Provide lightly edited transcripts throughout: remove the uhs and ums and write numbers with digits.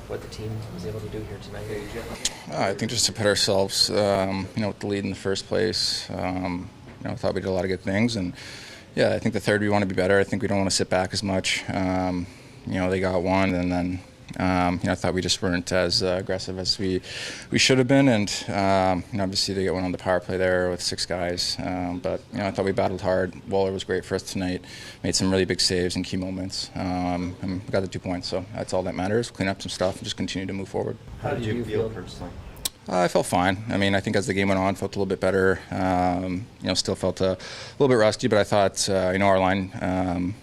what the team was able to do here tonight? I think just to put ourselves, with the lead in the first place. I thought we did a lot of good things, and yeah, I think the third we want to be better. I think we don't want to sit back as much. They got one, and then I thought we just weren't as aggressive as we should have been, and obviously they get one on the power play there with 6 guys. But I thought we battled hard. Waller was great for us tonight. Made some really big saves in key moments, and we got the 2 points. So that's all that matters. Clean up some stuff and just continue to move forward. How did you feel personally? I felt fine. I think as the game went on, felt a little bit better. Still felt a little bit rusty, but I thought, our line,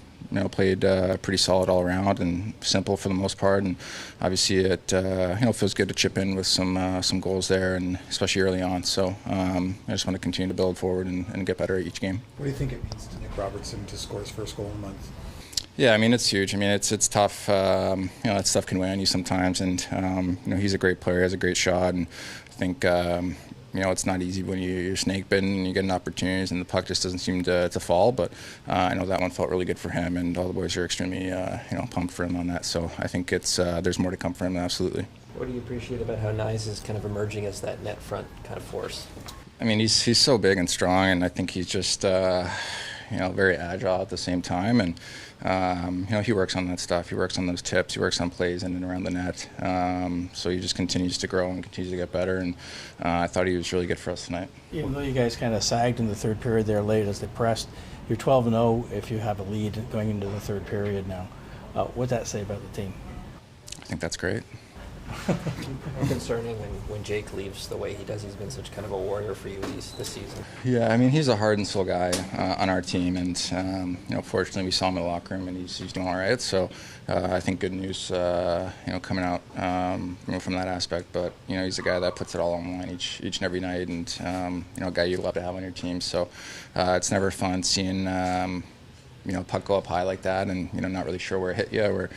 played pretty solid all around and simple for the most part. And obviously, it feels good to chip in with some goals there, and especially early on. So I just want to continue to build forward and get better at each game. What do you think it means to Nick Robertson to score his first goal in a month? Yeah, it's huge. It's tough. That stuff can weigh on you sometimes, and he's a great player, has a great shot, and I think it's not easy when you're snake bitten and you get an opportunity and the puck just doesn't seem to fall. But I know that one felt really good for him, and all the boys are extremely pumped for him on that. So I think it's there's more to come for him, absolutely. What do you appreciate about how Knies is kind of emerging as that net front kind of force? He's so big and strong, and I think he's just very agile at the same time, and he works on that stuff. He works on those tips. He works on plays in and around the net. So he just continues to grow and continues to get better, and I thought he was really good for us tonight. Even though you guys kind of sagged in the third period there late as they pressed, you're 12-0 if you have a lead going into the third period now. What's that say about the team? I think that's great. Concerning when Jake leaves the way he does. He's been such kind of a warrior for you this season. Yeah, he's a heart and soul guy on our team, and fortunately we saw him in the locker room, and he's doing all right. So I think good news, coming out from that aspect. But he's a guy that puts it all on the line each and every night, and a guy you love to have on your team. So it's never fun seeing. Puck go up high like that, and not really sure where it hit you or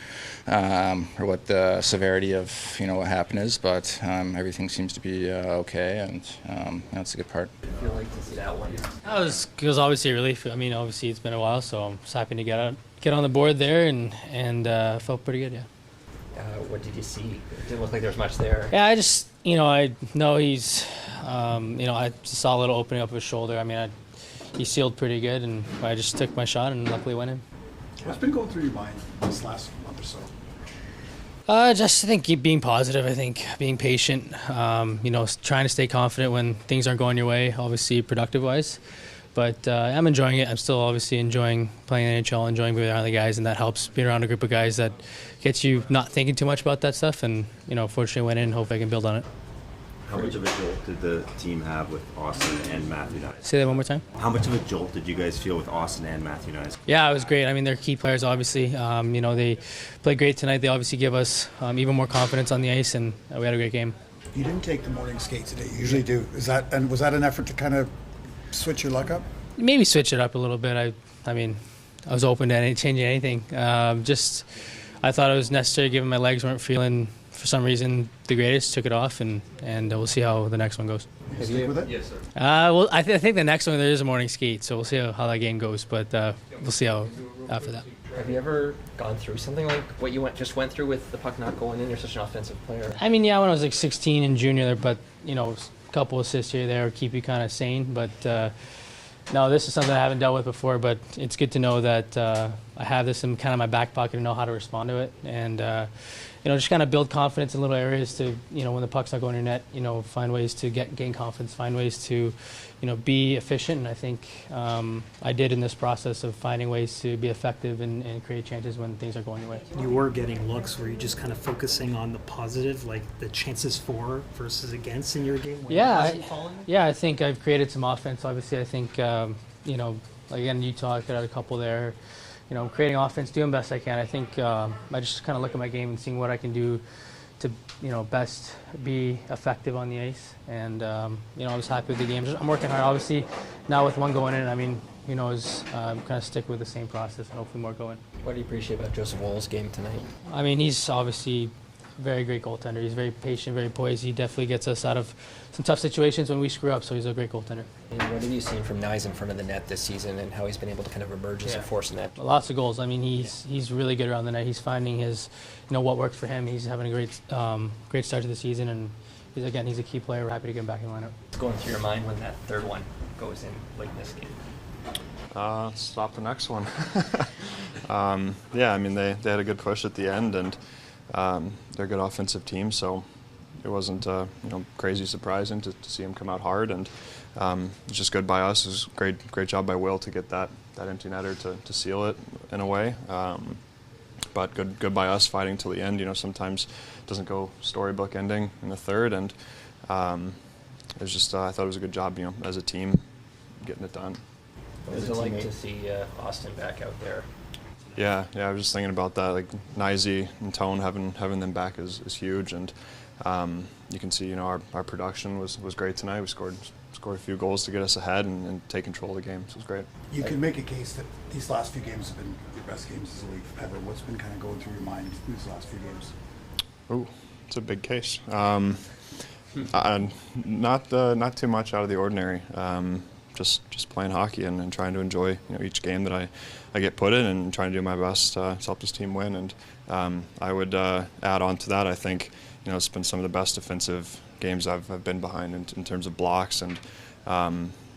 what the severity of what happened is, but everything seems to be okay, and that's a good part. I feel like to see that one. It was obviously a relief. Obviously it's been a while, so I'm just happy to get on the board there, and felt pretty good. Yeah. What did you see? It didn't look like there was much there. Yeah, I just I know he's I saw a little opening up of his shoulder. He sealed pretty good, and I just took my shot and luckily went in. What's been going through your mind this last month or so? Just I think being positive. I think being patient. Trying to stay confident when things aren't going your way. Obviously, productive-wise, but I'm enjoying it. I'm still obviously enjoying playing in the NHL, enjoying being around the guys, and that helps being around a group of guys that gets you not thinking too much about that stuff. And fortunately, went in. Hope I can build on it. How much of a jolt did the team have with Austin and Matthew Knies? Say that one more time. How much of a jolt did you guys feel with Austin and Matthew Knies? Yeah, it was great. They're key players, obviously. They played great tonight. They obviously give us even more confidence on the ice, and we had a great game. You didn't take the morning skate today. You usually do. Was that an effort to kind of switch your luck up? Maybe switch it up a little bit. I was open to changing anything. I thought it was necessary given my legs weren't feeling, for some reason, the greatest. Took it off, and we'll see how the next one goes. You stick with it? Yes, sir. I think the next one there is a morning skate, so we'll see how that game goes. But we'll see how after that. Have you ever gone through something like what you just went through with the puck not going in? You're such an offensive player. Yeah, when I was like 16 in junior, but a couple assists here or there keep you kind of sane. But no, this is something I haven't dealt with before. But it's good to know that I have this in kind of my back pocket and know how to respond to it, and just kind of build confidence in little areas to when the puck's not going in your net, find ways to gain confidence, find ways to be efficient. And I think I did in this process of finding ways to be effective and create chances when things are going your way. You were getting looks. Were you just kind of focusing on the positive, like the chances for versus against in your game? I think I've created some offense. Obviously, I think again, Utah, I got a couple there. Creating offense, doing best I can. I think I just kind of look at my game and seeing what I can do to, best be effective on the ice. And, I was happy with the game. I'm working hard. Obviously, now with one going in, who knows, kind of stick with the same process and hopefully more going. What do you appreciate about Joseph Woll's game tonight? He's obviously very great goaltender. He's very patient, very poised. He definitely gets us out of some tough situations when we screw up, so he's a great goaltender. And what have you seen from Nyes in front of the net this season, and how he's been able to kind of emerge as a force in that? Lots of goals. I mean, he's really good around the net. He's finding his, what works for him. He's having a great start to the season, and he's a key player. We're happy to get him back in the lineup. What's going through your mind when that third one goes in late in this game? Stop the next one. Yeah, I mean, they had a good push at the end, and they're a good offensive team, so it wasn't crazy surprising to see them come out hard, and it's just good by us. It was great job by Will to get that empty netter to seal it in a way. But good by us fighting till the end. Sometimes it doesn't go storybook ending in the third, and it was just I thought it was a good job, as a team, getting it done. What was it like to see Austin back out there? Yeah, I was just thinking about that. Like Nyes and Tone having them back is huge, and you can see our production was great tonight. We scored a few goals to get us ahead and take control of the game. So it was great. You can make a case that these last few games have been your best games as a league ever. What's been kind of going through your mind these last few games? Ooh, it's a big case. Not too much out of the ordinary. Just playing hockey and trying to enjoy each game that I get put in, and trying to do my best to help this team win. And I would add on to that, I think it's been some of the best defensive games I've been behind in terms of blocks, and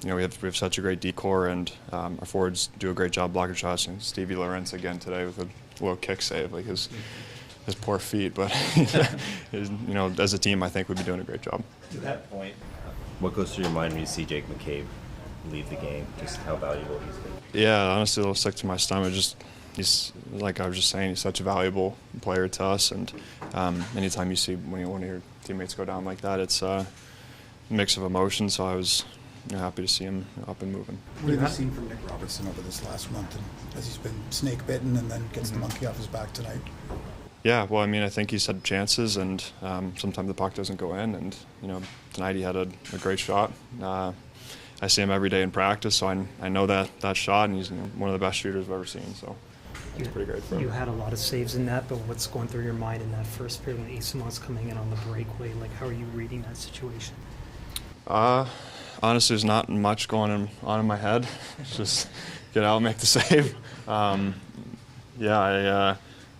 we have such a great decor, and our forwards do a great job blocking shots. And Stevie Lorentz again today with a little kick save, like his poor feet, but as a team I think we'd be doing a great job. To that point, what goes through your mind when you see Jake McCabe leave the game? Just how valuable he's been. Yeah, honestly, it'll stick to my stomach. He's like I was just saying, he's such a valuable player to us, and anytime you see one of your teammates go down like that, it's a mix of emotions. So I was happy to see him up and moving. What have you seen from Nick Robertson over this last month, and as he's been snake bitten and then gets the monkey off his back tonight? Yeah, well, I mean, I think he's had chances, and sometimes the puck doesn't go in, and tonight he had a great shot. I see him every day in practice, so I know that shot, and he's one of the best shooters I've ever seen. So it's pretty great for him. You had a lot of saves in that, but what's going through your mind in that first period when Esamon's coming in on the breakaway? Like, how are you reading that situation? Honestly, there's not much going on in my head. It's just get out and make the save. I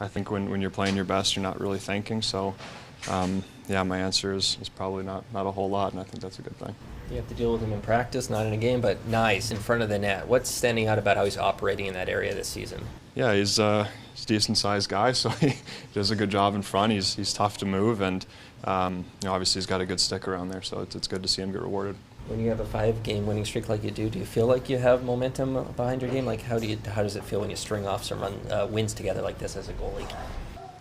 think when you're playing your best, you're not really thinking. So, my answer is probably not a whole lot, and I think that's a good thing. You have to deal with him in practice, not in a game, but nice in front of the net. What's standing out about how he's operating in that area this season? Yeah, he's a decent-sized guy, so he does a good job in front. He's tough to move, and obviously he's got a good stick around there, so it's good to see him get rewarded. When you have a 5-game winning streak like you do you feel like you have momentum behind your game? Like, how does it feel when you string off some wins together like this as a goalie?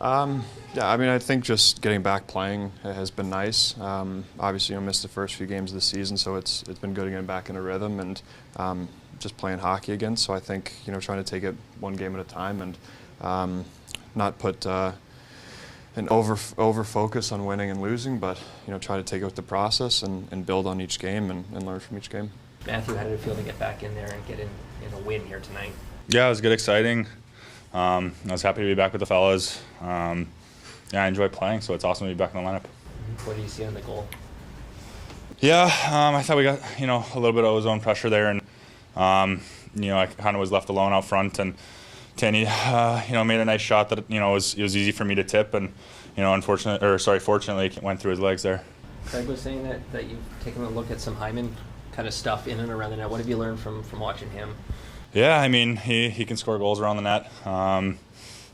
I mean, I think just getting back playing has been nice. Obviously, missed the first few games of the season, so it's been good getting back in a rhythm and just playing hockey again. So I think trying to take it one game at a time and not put an over focus on winning and losing, but try to take out the process and build on each game and learn from each game. Matthew, how did it feel to get back in there and get in a win here tonight? Yeah, it was good, exciting. I was happy to be back with the fellas. I enjoy playing, so it's awesome to be back in the lineup. What do you see on the goal? Yeah, I thought we got a little bit of ozone pressure there, and I kind of was left alone out front, and Tanny made a nice shot that it was easy for me to tip, and fortunately it went through his legs there. Craig was saying that you've taken a look at some Hyman kind of stuff in and around the net. What have you learned from watching him? Yeah, I mean, he can score goals around the net.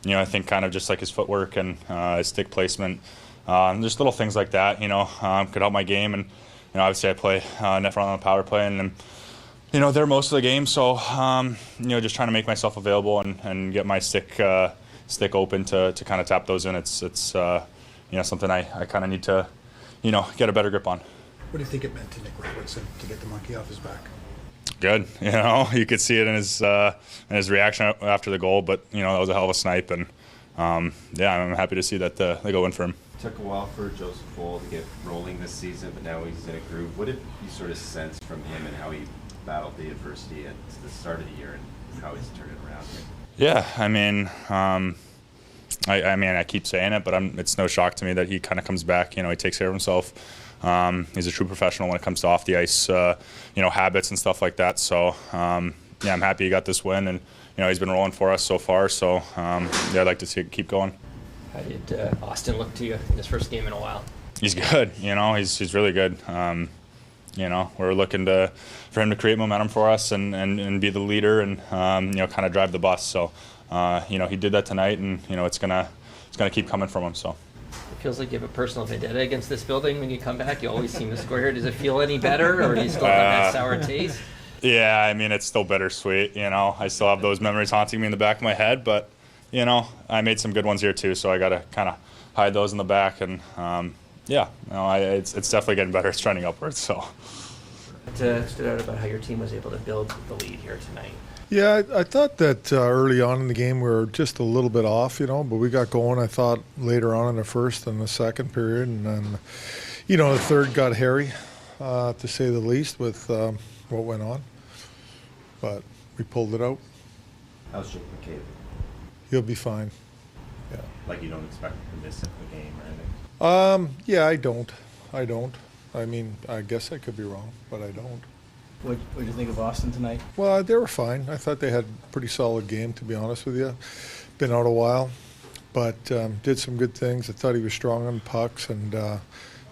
I think kind of just like his footwork and his stick placement, just little things like that, could help my game. And, obviously I play net front on the power play, and I'm, there most of the game. So, just trying to make myself available and get my stick open to kind of tap those in. It's something I kind of need to, get a better grip on. What do you think it meant to Nick Robertson to get the monkey off his back? Good, you could see it in his reaction after the goal, but that was a hell of a snipe, and I'm happy to see that they go in for him. It took a while for Joseph Woll to get rolling this season, but now he's in a groove. What did you sort of sense from him and how he battled the adversity at the start of the year and how he's turned it around here? Yeah, I mean, I mean, I keep saying it, but it's no shock to me that he kind of comes back. You know, he takes care of himself. He's a true professional when it comes to off the ice, habits and stuff like that. So, yeah, I'm happy he got this win, and he's been rolling for us so far. So, yeah, I'd like to see it keep going. How did Austin look to you in his first game in a while? He's good. He's really good. We're looking for him to create momentum for us and be the leader and kind of drive the bus. So, he did that tonight, and it's gonna keep coming from him. So. It feels like you have a personal vendetta against this building when you come back. You always seem to score here. Does it feel any better, or do you still have that sour taste? Yeah, I mean, it's still bittersweet. I still have those memories haunting me in the back of my head, but I made some good ones here too, so I got to kind of hide those in the back. And it's definitely getting better. It's trending upwards. So. What stood out about how your team was able to build the lead here tonight? Yeah, I thought that early on in the game we were just a little bit off, but we got going, I thought, later on in the first and the second period. And then, the third got hairy, to say the least, with what went on. But we pulled it out. How's Jake McCabe? He'll be fine. Yeah. Like you don't expect him to miss the game or anything? Yeah, I don't. I mean, I guess I could be wrong, but I don't. What did you think of Austin tonight? Well, they were fine. I thought they had a pretty solid game, to be honest with you. Been out a while, but did some good things. I thought he was strong on pucks, and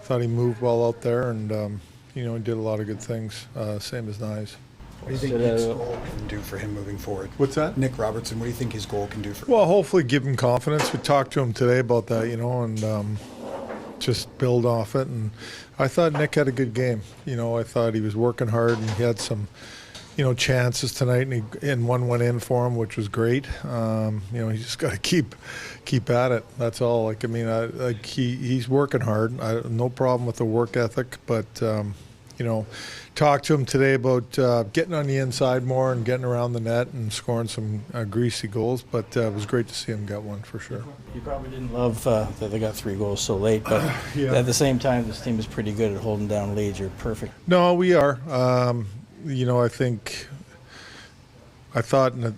thought he moved well out there, and he did a lot of good things, same as Knies. What do you think Nick's goal can do for him moving forward? What's that? Nick Robertson, what do you think his goal can do for him? Well, hopefully give him confidence. We talked to him today about that, and just build off it. And I thought Nick had a good game. I thought he was working hard, and he had some, chances tonight, and one went in for him, which was great. He just got to keep at it. That's all. He's working hard. No problem with the work ethic, but talked to him today about getting on the inside more and getting around the net and scoring some greasy goals. But it was great to see him get one for sure. You probably didn't love that they got 3 goals so late, but at the same time, this team is pretty good at holding down leads. You're perfect. No, we are. I thought with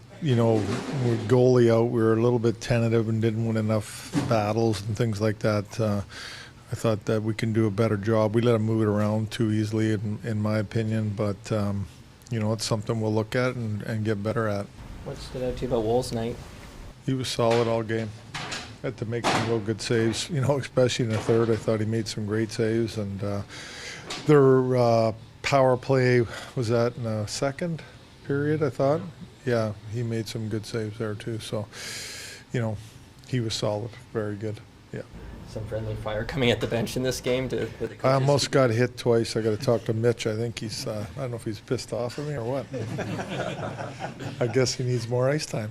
goalie out, we were a little bit tentative and didn't win enough battles and things like that. I thought that we can do a better job. We let him move it around too easily, in my opinion. But it's something we'll look at and get better at. What stood out to you about Wolves' night? He was solid all game. Had to make some real good saves, especially in the third. I thought he made some great saves, and their power play was that in the second period, I thought. Yeah, he made some good saves there too. So, he was solid, very good. Yeah. Some friendly fire coming at the bench in this game. I almost got hit twice. I got to talk to Mitch. I think he's, I don't know if he's pissed off at me or what. I guess he needs more ice time.